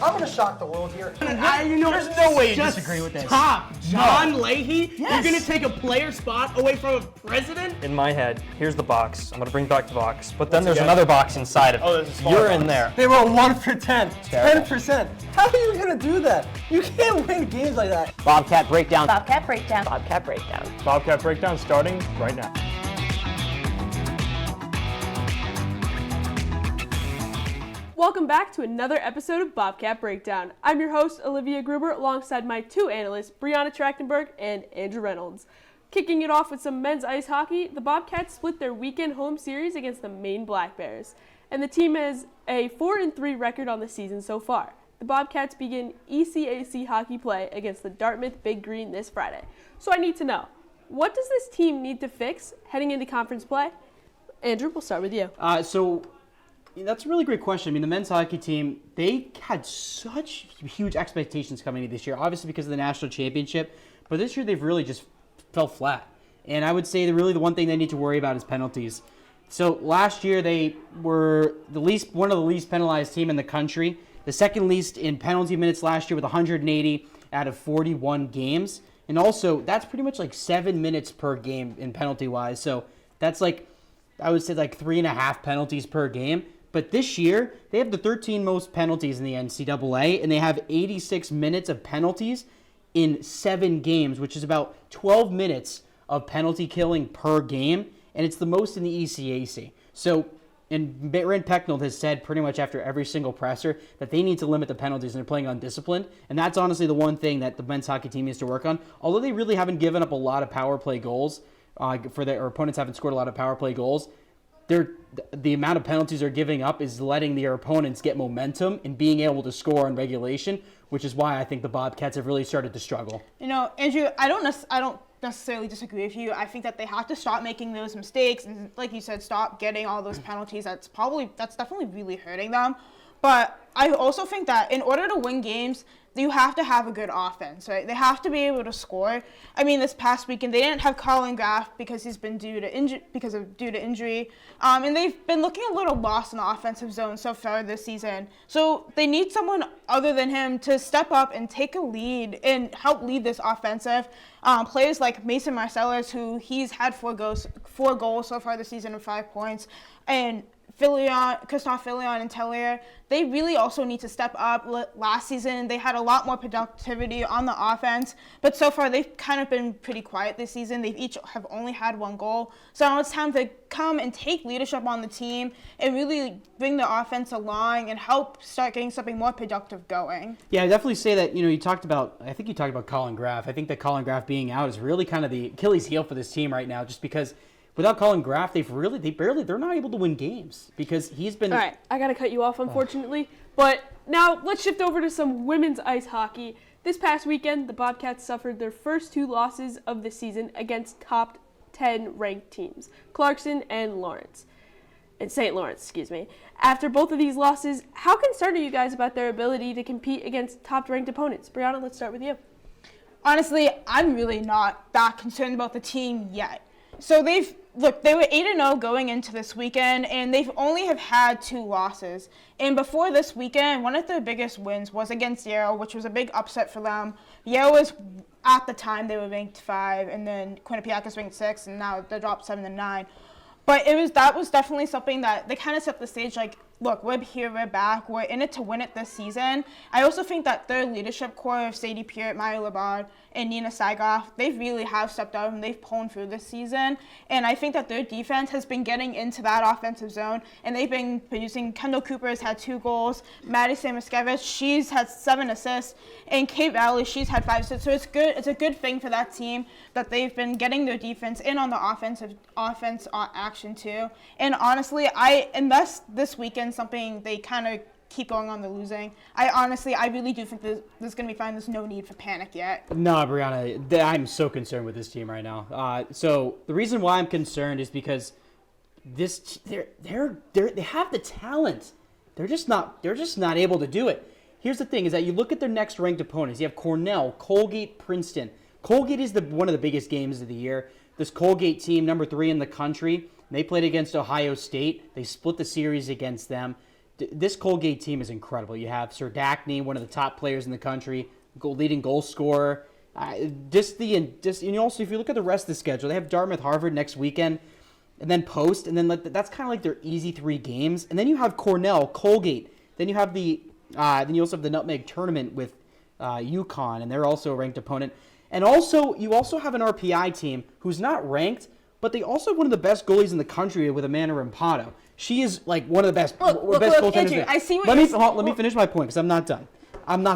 I'm going to shock the world here. There's no way you disagree with this. Stop. John Leahy? Yes. You're going to take a player spot away from a president? In my head, here's the box. I'm going to bring back the box. But then there's another box inside of it. Oh, there's a smaller You're box. in there. They roll 1 for 10, Terrible. 10%. How are you going to do that? You can't win games like that. Bobcat breakdown. Bobcat breakdown. Bobcat breakdown. Bobcat breakdown starting right now. Welcome back to another episode of Bobcat Breakdown. I'm your host, Olivia Gruber, alongside my two analysts, Brianna Trachtenberg and Andrew Reynolds. Kicking it off with some men's ice hockey, the Bobcats split their weekend home series against the Maine Black Bears, and the team has a 4-3 record on the season so far. The Bobcats begin ECAC hockey play against the Dartmouth Big Green this Friday. So I need to know, what does this team need to fix heading into conference play? Andrew, we'll start with you. That's a really great question. I mean, the men's hockey team, they had such huge expectations coming into this year, obviously because of the national championship, but this year they've really just fell flat. And I would say that really the one thing they need to worry about is penalties. So last year they were one of the least penalized team in the country, the second least in penalty minutes last year with 180 out of 41 games. And also, that's pretty much like 7 minutes per game in penalty-wise. So that's I would say 3.5 penalties per game. But this year, they have the 13 most penalties in the NCAA, and they have 86 minutes of penalties in 7 games, which is about 12 minutes of penalty killing per game, and it's the most in the ECAC. So, and Rand Pecknold has said pretty much after every single presser that they need to limit the penalties and they're playing undisciplined, and that's honestly the one thing that the men's hockey team needs to work on. Although they really haven't given up a lot of power play goals, or opponents haven't scored a lot of power play goals, the amount of penalties they're giving up is letting their opponents get momentum and being able to score in regulation, which is why I think the Bobcats have really started to struggle. You know, Andrew, I don't necessarily disagree with you. I think that they have to stop making those mistakes and, like you said, stop getting all those penalties. That's definitely really hurting them. But I also think that in order to win games, you have to have a good offense, right? They have to be able to score. I mean, this past weekend they didn't have Colin Graff because he's been due to injury, and they've been looking a little lost in the offensive zone so far this season. So they need someone other than him to step up and take a lead and help lead this offensive. Players like Mason Marcellus, who he's had 4 goals so far this season and 5 points, and Christophe Filion and Tellier, they really also need to step up. Last season, they had a lot more productivity on the offense, but so far they've kind of been pretty quiet this season. They each have only had 1 goal. So now it's time to come and take leadership on the team and really bring the offense along and help start getting something more productive going. Yeah, I definitely say that, you talked about Colin Graff. I think that Colin Graff being out is really kind of the Achilles heel for this team right now, just because without Colin Graff, they're not able to win games because he's been. All right, I got to cut you off, unfortunately. But now let's shift over to some women's ice hockey. This past weekend, the Bobcats suffered their first 2 losses of the season against top 10 ranked teams, Clarkson and St. Lawrence, excuse me. After both of these losses, how concerned are you guys about their ability to compete against top-ranked opponents? Brianna, let's start with you. Honestly, I'm really not that concerned about the team yet. So they were 8-0 going into this weekend, and they've only have had 2 losses. And before this weekend, one of their biggest wins was against Yale, which was a big upset for them. Yale was, at the time, they were ranked 5, and then Quinnipiac is ranked 6, and now they dropped 7 to 9. But that was definitely something that they kind of set the stage, look, we're here, we're back, we're in it to win it this season. I also think that their leadership core of Sadie Peart, Maya Labard, and Nina Saigoff, they really have stepped up and they've pulled through this season. And I think that their defense has been getting into that offensive zone, and they've been producing. Kendall Cooper has had 2 goals. Maddie Samuskevich, she's had 7 assists. And Kate Valley, she's had 5 assists. So it's good. It's a good thing for that team that they've been getting their defense in on the offense action too. And honestly, unless this weekend something they kind of keep going on the losing, I really do think this is going to be fine. There's no need for panic yet. No, Brianna, I'm so concerned with this team right now. So the reason why I'm concerned is because they have the talent. They're just not able to do it. Here's the thing: is that you look at their next ranked opponents. You have Cornell, Colgate, Princeton. Colgate is one of the biggest games of the year. This Colgate team, number 3 in the country, they played against Ohio State. They split the series against them. this Colgate team is incredible. You have Sir Dackney, one of the top players in the country, leading goal scorer. And also, if you look at the rest of the schedule, they have Dartmouth, Harvard next weekend, and then Post, and then that's kind of like their easy 3 games. And then you have Cornell, Colgate. Then you have then you also have the Nutmeg tournament with UConn, and they're also a ranked opponent. And also, you also have an RPI team who's not ranked, but they also have one of the best goalies in the country with Amanda Rampado. She is like one of the best goaltenders. Andrew, I see what let me finish my point because I'm not done. And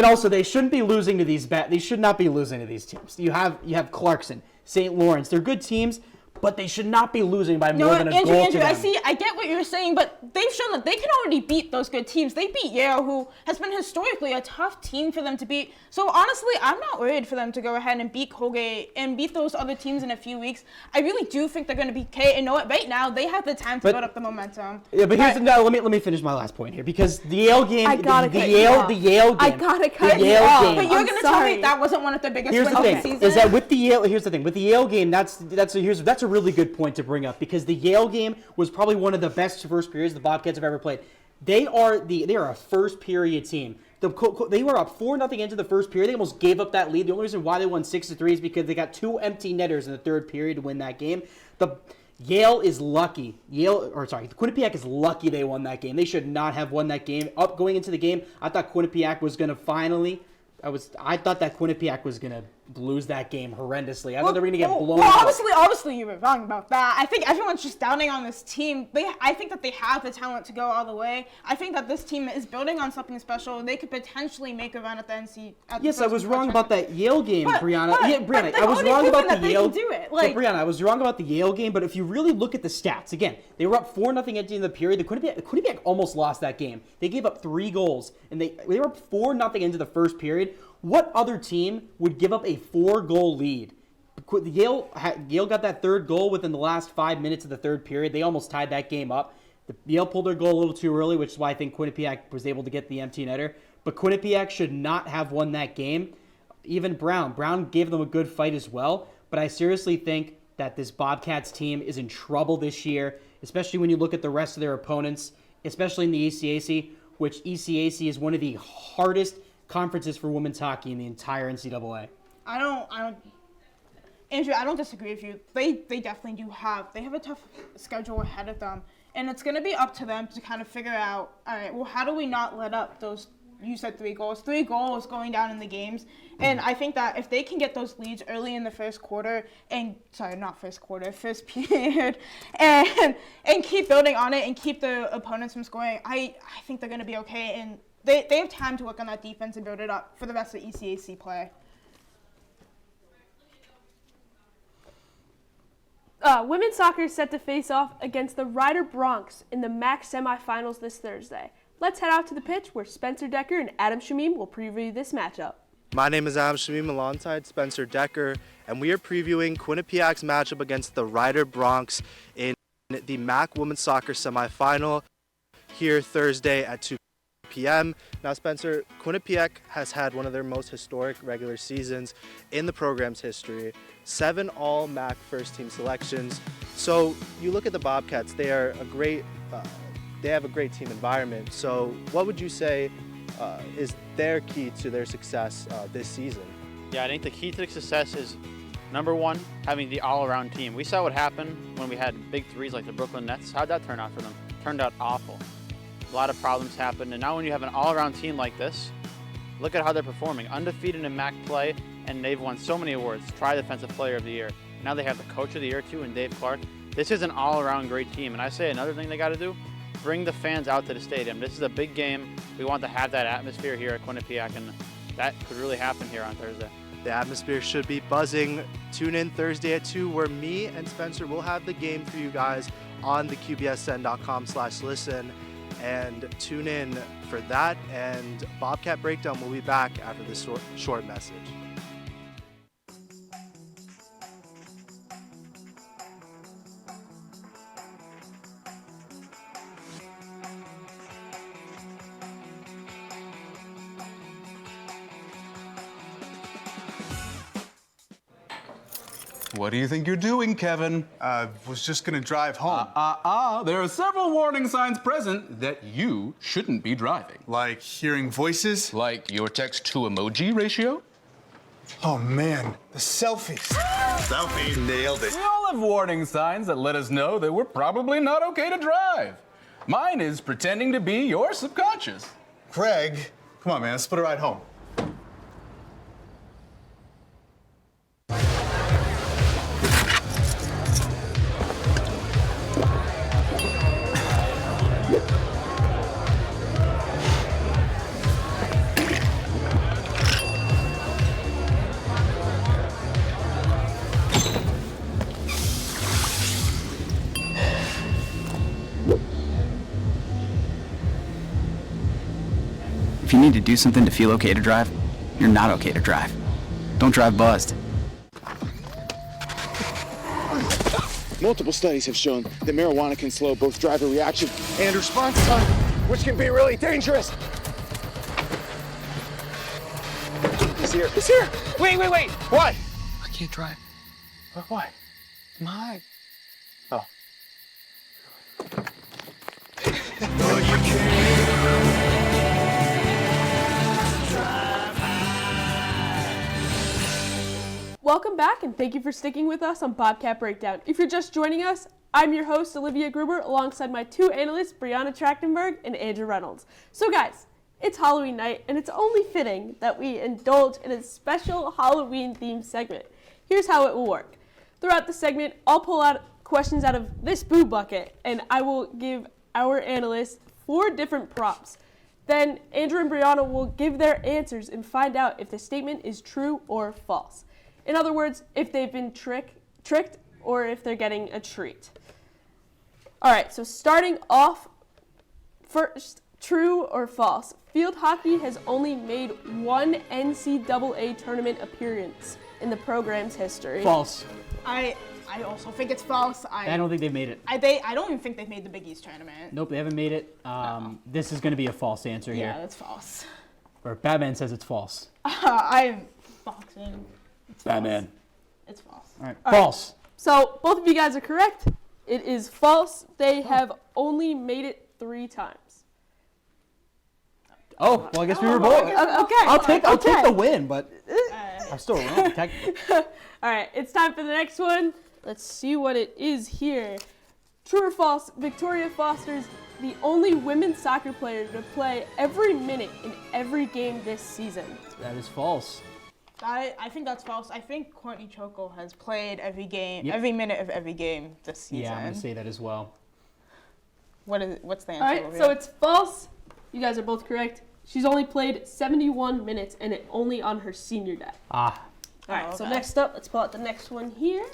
also they shouldn't be losing to these They should not be losing to these teams. You have Clarkson, St. Lawrence. They're good teams, but they should not be losing by more than a goal to them. I get what you're saying, but they've shown that they can already beat those good teams. They beat Yale, who has been historically a tough team for them to beat. So honestly, I'm not worried for them to go ahead and beat Colgate and beat those other teams in a few weeks. I really do think they're going to be okay. And know what? Right now, they have the time to build up the momentum. Yeah, but let me finish my last point here because the Yale game, I gotta the Yale game. I gotta cut you off. game. But you're going to tell me that wasn't one of the biggest wins of the season? Is that with the Yale? Here's the thing. With the Yale game, that's a really good point to bring up because the Yale game was probably one of the best first periods the Bobcats have ever played. They are a first period team. They were up 4-0 into the first period. They almost gave up that lead. The only reason why they won 6-3 is because they got 2 empty netters in the third period to win that game. Yale is lucky. Quinnipiac is lucky they won that game. They should not have won that game. Going into the game, I thought Quinnipiac was going to finally. I thought that Quinnipiac was going to lose that game horrendously. I thought they were going to get blown out. Obviously, you were wrong about that. I think everyone's just doubting on this team. I think that they have the talent to go all the way. I think that this team is building on something special. They could potentially make a run at the NC. Yes, I was wrong about that Yale game, Brianna. Brianna, I was wrong about the Yale. Brianna, I was wrong about the Yale game. But if you really look at the stats, again, they were up 4-0 at the end of the period. The Quinnipiac almost lost that game. They gave up 3 goals, and they were up 4-0 into the first period. What other team would give up a 4-goal lead? Yale got that third goal within the last 5 minutes of the third period. They almost tied that game up. Yale pulled their goal a little too early, which is why I think Quinnipiac was able to get the empty netter. But Quinnipiac should not have won that game. Even Brown gave them a good fight as well. But I seriously think that this Bobcats team is in trouble this year, especially when you look at the rest of their opponents, especially in the ECAC, which ECAC is one of the hardest conferences for women's hockey in the entire NCAA. Andrew, I don't disagree with you. They definitely do they have a tough schedule ahead of them. And it's going to be up to them to kind of figure out, all right, well, how do we not let up those, you said 3 goals. 3 goals going down in the games. And I think that if they can get those leads early in the first period, and keep building on it and keep the opponents from scoring, I think they're going to be okay. And they have time to work on that defense and build it up for the rest of ECAC play. Women's soccer is set to face off against the Rider Bronx in the MAC semifinals this Thursday. Let's head out to the pitch where Spencer Decker and Adam Shamim will preview this matchup. My name is Adam Shamim alongside Spencer Decker, and we are previewing Quinnipiac's matchup against the Rider Bronx in the MAC women's soccer semifinal here Thursday at 2 p.m. Now, Spencer, Quinnipiac has had one of their most historic regular seasons in the program's history. 7 all-MAC first-team selections. So you look at the Bobcats; they are they have a great team environment. So what would you say is their key to their success this season? Yeah, I think the key to the success is, number 1, having the all-around team. We saw what happened when we had big threes like the Brooklyn Nets. How'd that turn out for them? Turned out awful. A lot of problems happened, and now when you have an all-around team like this, look at how they're performing. Undefeated in MAC play, and they've won so many awards. Defensive Player of the Year. Now they have the Coach of the Year, too, in Dave Clark. This is an all-around great team, and I say another thing they got to do, bring the fans out to the stadium. This is a big game. We want to have that atmosphere here at Quinnipiac, and that could really happen here on Thursday. The atmosphere should be buzzing. Tune in Thursday at 2, where me and Spencer will have the game for you guys on the qbsn.com/listen. And tune in for that, and Bobcat Breakdown will be back after this short message. What do you think you're doing, Kevin? Was just gonna drive home. There are several warning signs present that you shouldn't be driving. Like hearing voices? Like your text-to-emoji ratio? Oh man, the selfies. Selfie. Nailed it. We all have warning signs that let us know that we're probably not okay to drive. Mine is pretending to be your subconscious. Craig, come on man, let's split a ride home. If you need to do something to feel okay to drive, you're not okay to drive. Don't drive buzzed. Multiple studies have shown that marijuana can slow both driver reaction and response time, which can be really dangerous. He's here. He's here. Wait. What? I can't drive. What? My. Oh. Welcome back, and thank you for sticking with us on Bobcat Breakdown. If you're just joining us, I'm your host, Olivia Gruber, alongside my two analysts, Brianna Trachtenberg and Andrew Reynolds. So guys, it's Halloween night, and it's only fitting that we indulge in a special Halloween-themed segment. Here's how it will work. Throughout the segment, I'll pull out questions out of this boo bucket, and I will give our analysts 4 different prompts. Then Andrew and Brianna will give their answers and find out if the statement is true or false. In other words, if they've been tricked or if they're getting a treat. All right, so starting off first, true or false? Field hockey has only made 1 NCAA tournament appearance in the program's history. False. I also think it's false. I don't think they've made it. I don't even think they've made the Big East tournament. Nope, they haven't made it. This is going to be a false answer here. Yeah, that's false. Or Batman says it's false. I'm boxing. It's Batman. False. It's false. All right, false. So both of you guys are correct. It is false. They have only made it 3 times. Oh, well, I guess we were both. Okay. I'll take the win, but I'm still wrong. All right, it's time for the next one. Let's see what it is here. True or false? Victoria Foster's the only women's soccer player to play every minute in every game this season. That is false. I think that's false. I think Courtney Choco has played every game, Yep. every minute of every game this season. Yeah, I'm going to say that as well. What's the answer? All right, over so here? it's false. You guys are both correct. She's only played 71 minutes, and it only on her senior day. Ah. All right, so okay. next up, let's pull out the next one here.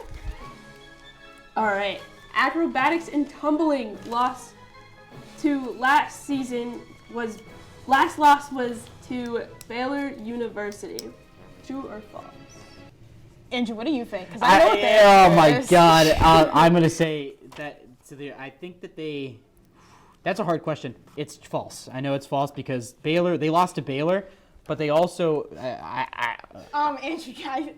All right, acrobatics and tumbling lost to last loss was to Baylor University. True or false? Andrew, what do you think? 'Cause I know what the answer Oh my is. God! I'm gonna say that. I think that they. That's a hard question. It's false. I know it's false because Baylor. They lost to Baylor, but they also. Andrew,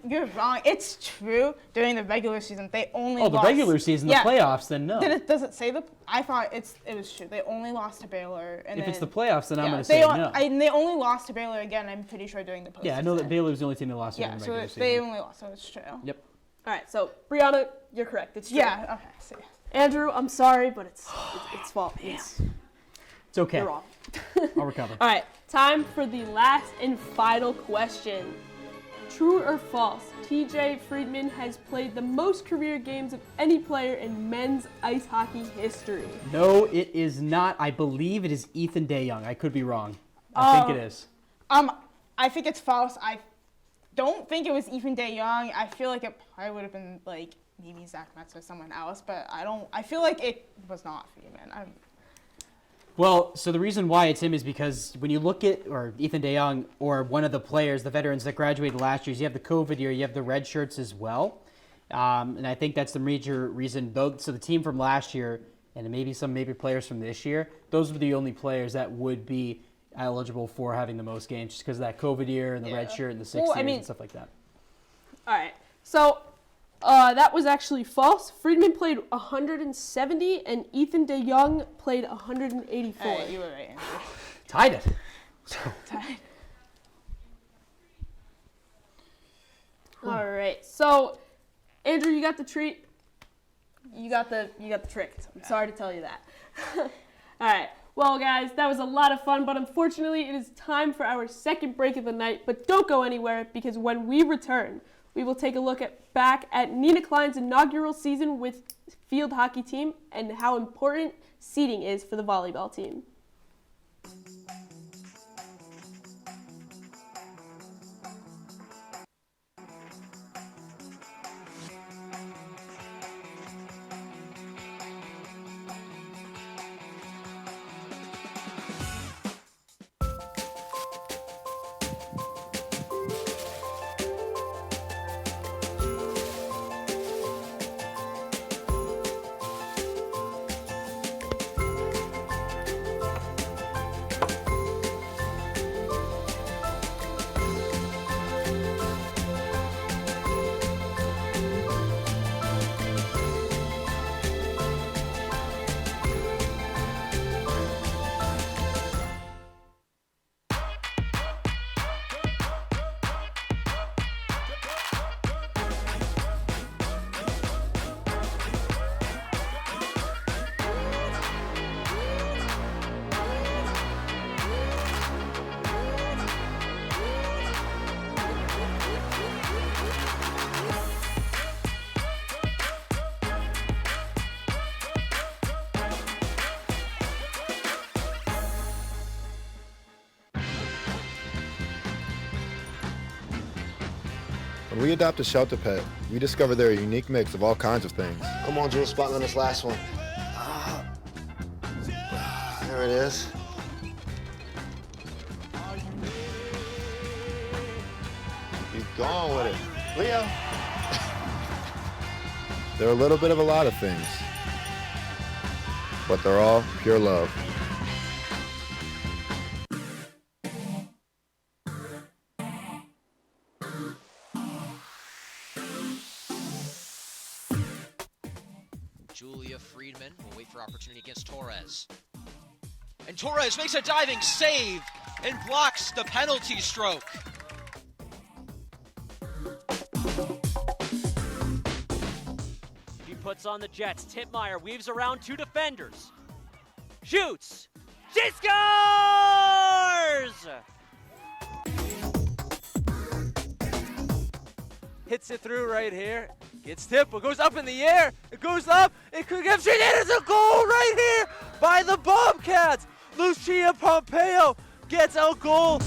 you're wrong. It's true. During the regular season, they only lost. The regular season, the playoffs, then no. Does it say I thought it was true. They only lost to Baylor. And If it's the playoffs, then I'm gonna they say no. they only lost to Baylor again. I'm pretty sure during the postseason. Yeah, I know that Baylor was the only team that lost. Yeah, in the so regular they season. only lost, so it's true. Yep. All right, so Brianna, you're correct. It's true. Yeah. Okay. See. Andrew, I'm sorry, but it's false. It's okay. You're wrong. I'll recover. All right, time for the last and final question. True or false? TJ Friedman has played the most career games of any player in men's ice hockey history. No, it is not. I believe it is Ethan DeYoung. I could be wrong. I think it is. I think it's false. I don't think it was Ethan DeYoung. I feel like it probably would have been like maybe Zach Metz or someone else, but I feel like it was not Friedman. Well, so the reason why it's him is because when you look at, or Ethan DeYoung, or one of the players, the veterans that graduated last year, you have the COVID year, you have the red shirts as well. And I think that's the major reason. So the team from last year, and maybe players from this year, those were the only players that would be eligible for having the most games just because of that COVID year and the red shirt and the 6 years and stuff like that. All right, so That was actually false. Friedman played 170, and Ethan DeYoung played 184. Hey, you were right, Andrew. Tied it. Tied. All right. So, Andrew, you got the treat. You got the trick. I'm sorry to tell you that. All right. Well, guys, that was a lot of fun, but unfortunately, it is time for our second break of the night. But don't go anywhere, because when we return, we will take a look back at Nina Klein's inaugural season with field hockey team and how important seeding is for the volleyball team. When we adopt a shelter pet, we discover they're a unique mix of all kinds of things. Come on, Drew, spot me on this last one. There it is. Keep going with it. Leo. They're a little bit of a lot of things, but they're all pure love. Julia Friedman will wait for opportunity against Torres. And Torres makes a diving save and blocks the penalty stroke. He puts on the Jets. Titmeyer weaves around two defenders. Shoots. She scores! Hits it through right here. Gets tipped, but goes up in the air. It goes up. It could get straight in. It's a goal right here by the Bobcats. Lucia Pompeo gets a goal.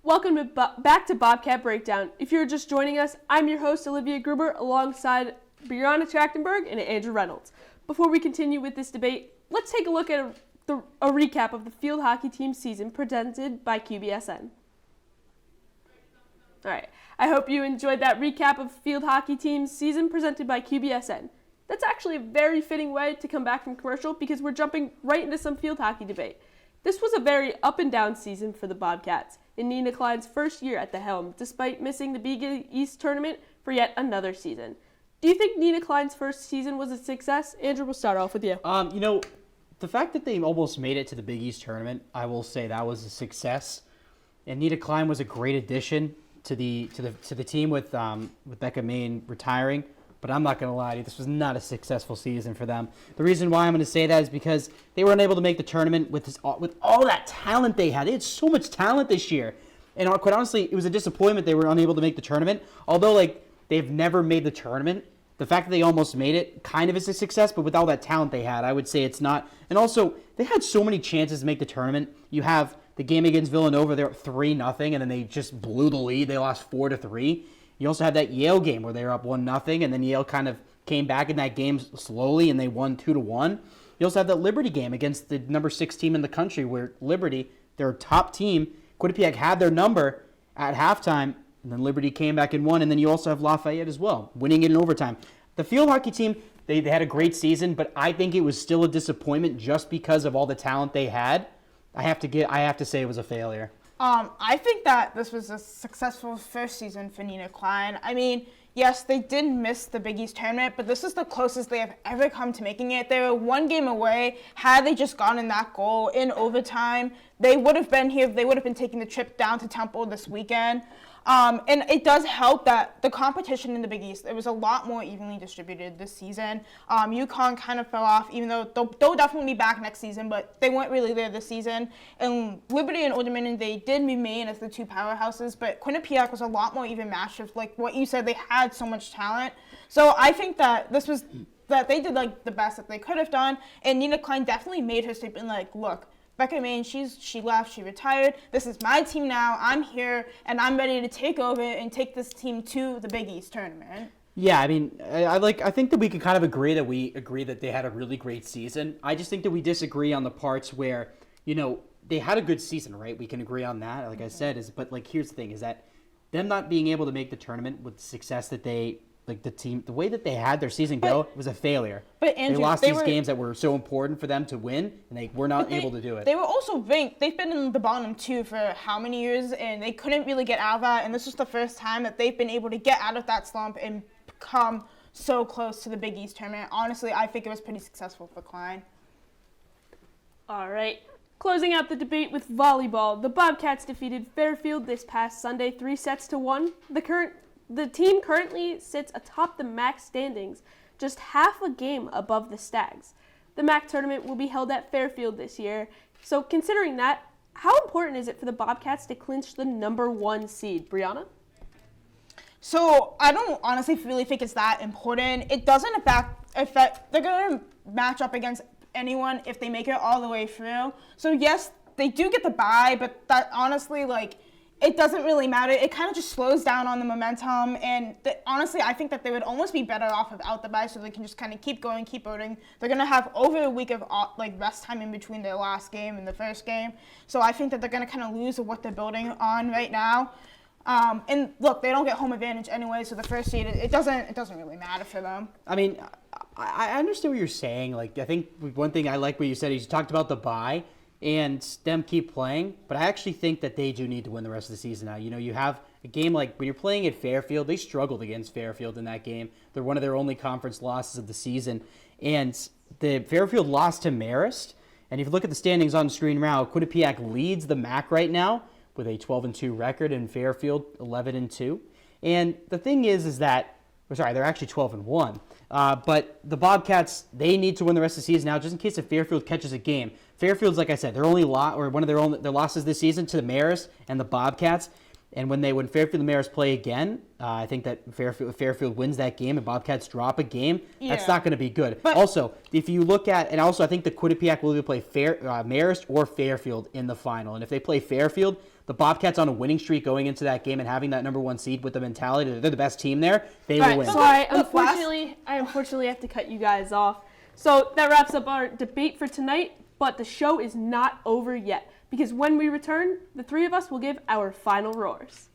Welcome back to Bobcat Breakdown. If you're just joining us, I'm your host, Olivia Gruber, alongside Brianna Trachtenberg and Andrew Reynolds. Before we continue with this debate, let's take a look at a recap of the field hockey team season presented by QBSN. All right. I hope you enjoyed that recap of field hockey team's season presented by QBSN. That's actually a very fitting way to come back from commercial because we're jumping right into some field hockey debate. This was a very up and down season for the Bobcats in Nina Klein's first year at the helm, despite missing the Big East tournament for yet another season. Do you think Nina Klein's first season was a success? Andrew, we'll start off with you. The fact that they almost made it to the Big East tournament, I will say that was a success. And Nina Klein was a great addition to the team with Becca Main retiring, but I'm not going to lie to you, this was not a successful season for them. The reason why I'm going to say that is because they were unable to make the tournament with all that talent they had. They had so much talent this year, and quite honestly, it was a disappointment they were unable to make the tournament. Although they've never made the tournament, the fact that they almost made it kind of is a success, but with all that talent they had, I would say it's not. And also, they had so many chances to make the tournament. You have the game against Villanova, they're up 3-0, and then they just blew the lead. They lost 4-3. You also had that Yale game where they were up 1-0, and then Yale kind of came back in that game slowly, and they won 2-1. You also have that Liberty game against the number 6 team in the country, where Liberty, their top team, Quinnipiac had their number at halftime, and then Liberty came back and won. And then you also have Lafayette as well, winning it in overtime. The field hockey team, they had a great season, but I think it was still a disappointment just because of all the talent they had. I have to say it was a failure. I think that this was a successful first season for Nina Klein. I mean, yes, they did miss the Big East tournament, but this is the closest they have ever come to making it. They were one game away. Had they just gotten that goal in overtime, they would have been here. They would have been taking the trip down to Temple this weekend. And it does help that the competition in the Big East, it was a lot more evenly distributed this season. UConn kind of fell off, even though they'll definitely be back next season, but they weren't really there this season. And Liberty and Old Dominion, they did remain as the two powerhouses, but Quinnipiac was a lot more even matched of, like what you said, they had so much talent. So I think that that they did like the best that they could have done, and Nina Klein definitely made her statement like, look, Becca Main, she left, she retired. This is my team now. I'm here, and I'm ready to take over and take this team to the Big East tournament. Yeah, I mean, I think that we can kind of agree that they had a really great season. I just think that we disagree on the parts where, they had a good season, right? We can agree on that. Like I said, but like here's the thing: is that them not being able to make the tournament with the success that they. Like the way that they had their season go was a failure. But Andrew, they lost these games that were so important for them to win, and they were not able to do it. They were also ranked. They've been in the bottom 2 for how many years, and they couldn't really get out of that. And this was the first time that they've been able to get out of that slump and come so close to the Big East tournament. Honestly, I think it was pretty successful for Klein. All right. Closing out the debate with volleyball, the Bobcats defeated Fairfield this past Sunday 3-1. The team currently sits atop the MAC standings, just half a game above the Stags. The MAC tournament will be held at Fairfield this year. So considering that, how important is it for the Bobcats to clinch the #1 seed? Brianna? So I don't honestly really think it's that important. It doesn't affect they're going to match up against anyone if they make it all the way through. So yes, they do get the bye, but that honestly, it doesn't really matter. It kind of just slows down on the momentum, and honestly, I think that they would almost be better off without the bye, so they can just kind of keep going, keep voting. They're gonna have over a week of rest time in between their last game and the first game, so I think that they're gonna kind of lose what they're building on right now. And look, they don't get home advantage anyway, so the first seed it doesn't really matter for them. I mean, I understand what you're saying. Like, I think one thing I like what you said is you talked about the bye and them keep playing, but I actually think that they do need to win the rest of the season now. You have a game like when you're playing at Fairfield, they struggled against Fairfield in that game. They're one of their only conference losses of the season. And the Fairfield lost to Marist. And if you look at the standings on the screen now, Quinnipiac leads the MAC right now with a 12-2 record, and Fairfield 11-2. And the thing is that, they're actually 12-1. But the Bobcats, they need to win the rest of the season now, just in case if Fairfield catches a game. Fairfield's, like I said, their losses this season to the Marist and the Bobcats. And when Fairfield and Marist play again, I think that Fairfield wins that game and Bobcats drop a game. Yeah. That's not going to be good. But also, if you look at, and also I think the Quinnipiac will either play Marist or Fairfield in the final. And if they play Fairfield, the Bobcats on a winning streak going into that game and having that #1 seed with the mentality that they're the best team there, they will win. So I unfortunately have to cut you guys off. So that wraps up our debate for tonight, but the show is not over yet, because when we return, the three of us will give our final roars.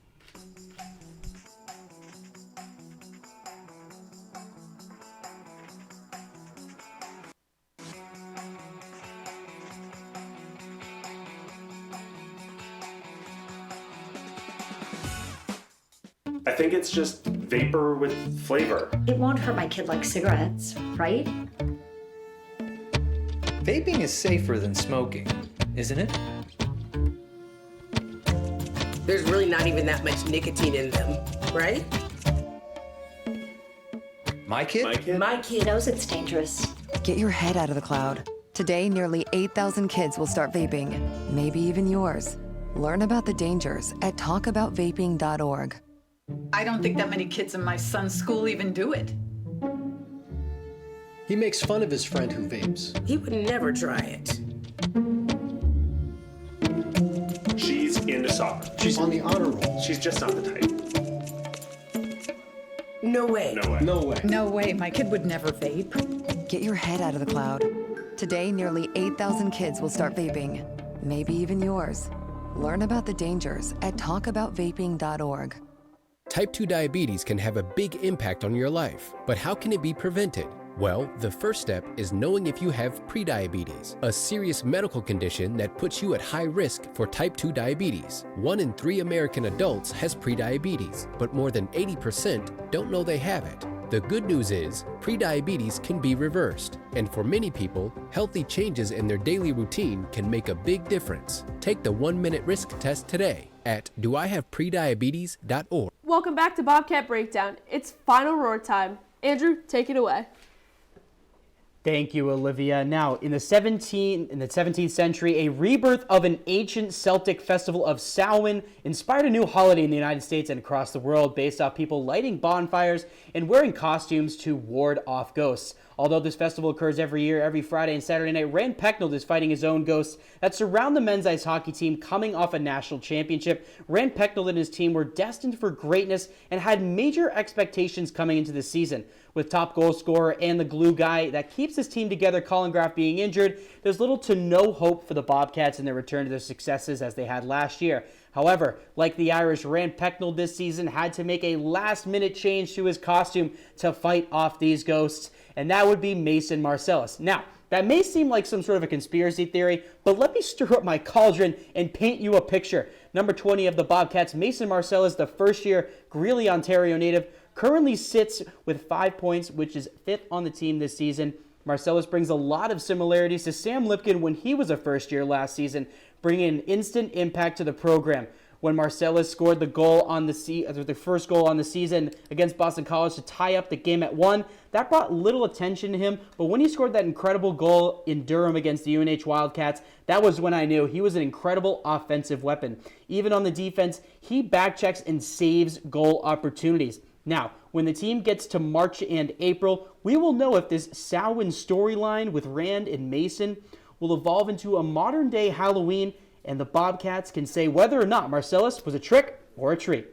I think it's just vapor with flavor. It won't hurt my kid like cigarettes, right? Vaping is safer than smoking, isn't it? There's really not even that much nicotine in them, right? My kid? My kid knows it's dangerous. Get your head out of the cloud. Today, nearly 8,000 kids will start vaping, maybe even yours. Learn about the dangers at talkaboutvaping.org. I don't think that many kids in my son's school even do it. He makes fun of his friend who vapes. He would never try it. She's into soccer. She's on the honor roll. She's just not the type. No way. No way. No way. No way. My kid would never vape. Get your head out of the cloud. Today, nearly 8,000 kids will start vaping, maybe even yours. Learn about the dangers at talkaboutvaping.org. Type 2 diabetes can have a big impact on your life, but how can it be prevented? Well, the first step is knowing if you have prediabetes, a serious medical condition that puts you at high risk for type 2 diabetes. 1 in 3 American adults has prediabetes, but more than 80% don't know they have it. The good news is, prediabetes can be reversed, and for many people, healthy changes in their daily routine can make a big difference. Take the 1-minute risk test today at doihaveprediabetes.org. Welcome back to Bobcat Breakdown. It's final roar time. Andrew, take it away. Thank you, Olivia. Now, in the 17th century, a rebirth of an ancient Celtic festival of Samhain inspired a new holiday in the United States and across the world based off people lighting bonfires and wearing costumes to ward off ghosts. Although this festival occurs every year, every Friday and Saturday night, Rand Pecknold is fighting his own ghosts that surround the men's ice hockey team coming off a national championship. Rand Pecknold and his team were destined for greatness and had major expectations coming into the season. With top goal scorer and the glue guy that keeps his team together, Colin Graff, being injured, there's little to no hope for the Bobcats in their return to their successes as they had last year. However, like the Irish, Rand Pecknold this season had to make a last-minute change to his costume to fight off these ghosts, and that would be Mason Marcellus. Now, that may seem like some sort of a conspiracy theory, but let me stir up my cauldron and paint you a picture. Number 20 of the Bobcats, Mason Marcellus, the first-year Greeley, Ontario native, currently sits with 5 points, which is 5th on the team this season. Marcellus brings a lot of similarities to Sam Lipkin when he was a first-year last season, bringing an instant impact to the program. When Marcellus scored the first goal on the season against Boston College to tie up the game at 1, that brought little attention to him. But when he scored that incredible goal in Durham against the UNH Wildcats, that was when I knew he was an incredible offensive weapon. Even on the defense, he backchecks and saves goal opportunities. Now, when the team gets to March and April, we will know if this Samhain storyline with Rand and Mason will evolve into a modern-day Halloween, and the Bobcats can say whether or not Marcellus was a trick or a treat.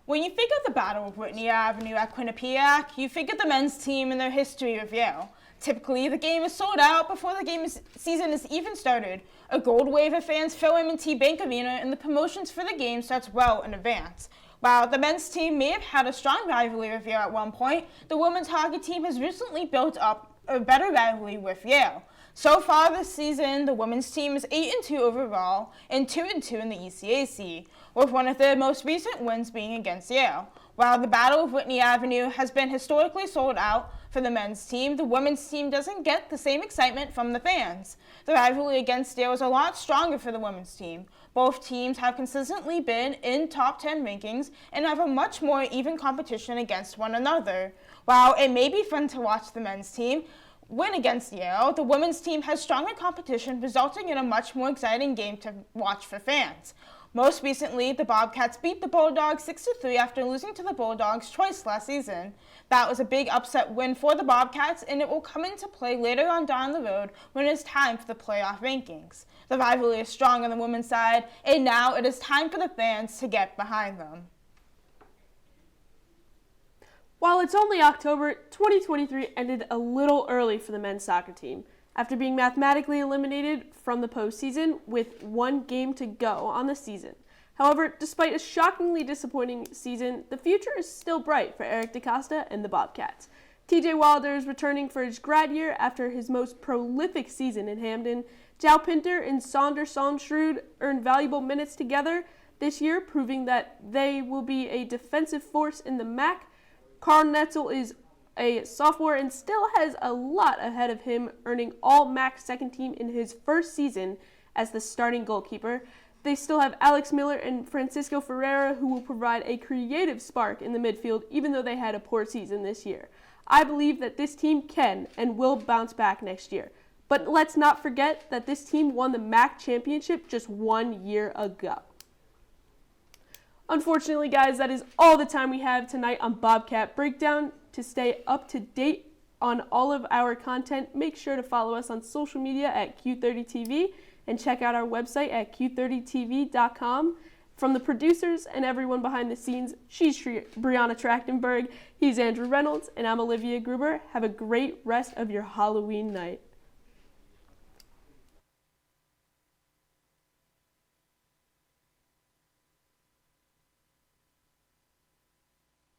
When you think of the Battle of Whitney Avenue at Quinnipiac, you think of the men's team and their history with Yale. Typically, the game is sold out before the season is even started. A gold wave of fans fill M&T Bank Arena, and the promotions for the game starts well in advance. While the men's team may have had a strong rivalry with Yale at one point, the women's hockey team has recently built up a better rivalry with Yale. So far this season, the women's team is 8-2 overall and 2-2 in the ECAC, with one of their most recent wins being against Yale. While the Battle of Whitney Avenue has been historically sold out for the men's team, the women's team doesn't get the same excitement from the fans. The rivalry against Yale is a lot stronger for the women's team. Both teams have consistently been in top 10 rankings and have a much more even competition against one another. While it may be fun to watch the men's team win against Yale, the women's team has stronger competition, resulting in a much more exciting game to watch for fans. Most recently, the Bobcats beat the Bulldogs 6-3 after losing to the Bulldogs twice last season. That was a big upset win for the Bobcats, and it will come into play later on down the road when it is time for the playoff rankings. The rivalry is strong on the women's side, and now it is time for the fans to get behind them. While it's only October, 2023 ended a little early for the men's soccer team. After being mathematically eliminated from the postseason with 1 game to go on the season. However, despite a shockingly disappointing season, the future is still bright for Eric DaCosta and the Bobcats. TJ Wilder is returning for his grad year after his most prolific season in Hamden. Jao Pinter and Sander Salmsrud earned valuable minutes together this year, proving that they will be a defensive force in the MAC. Carl Netzel is a sophomore and still has a lot ahead of him, earning all-MAC second team in his first season as the starting goalkeeper. They still have Alex Miller and Francisco Ferreira, who will provide a creative spark in the midfield, even though they had a poor season this year. I believe that this team can and will bounce back next year. But let's not forget that this team won the MAC championship just 1 year ago. Unfortunately, guys, that is all the time we have tonight on Bobcat Breakdown. To stay up to date on all of our content, make sure to follow us on social media at Q30TV and check out our website at Q30TV.com. From the producers and everyone behind the scenes, she's Brianna Trachtenberg, he's Andrew Reynolds, and I'm Olivia Gruber. Have a great rest of your Halloween night.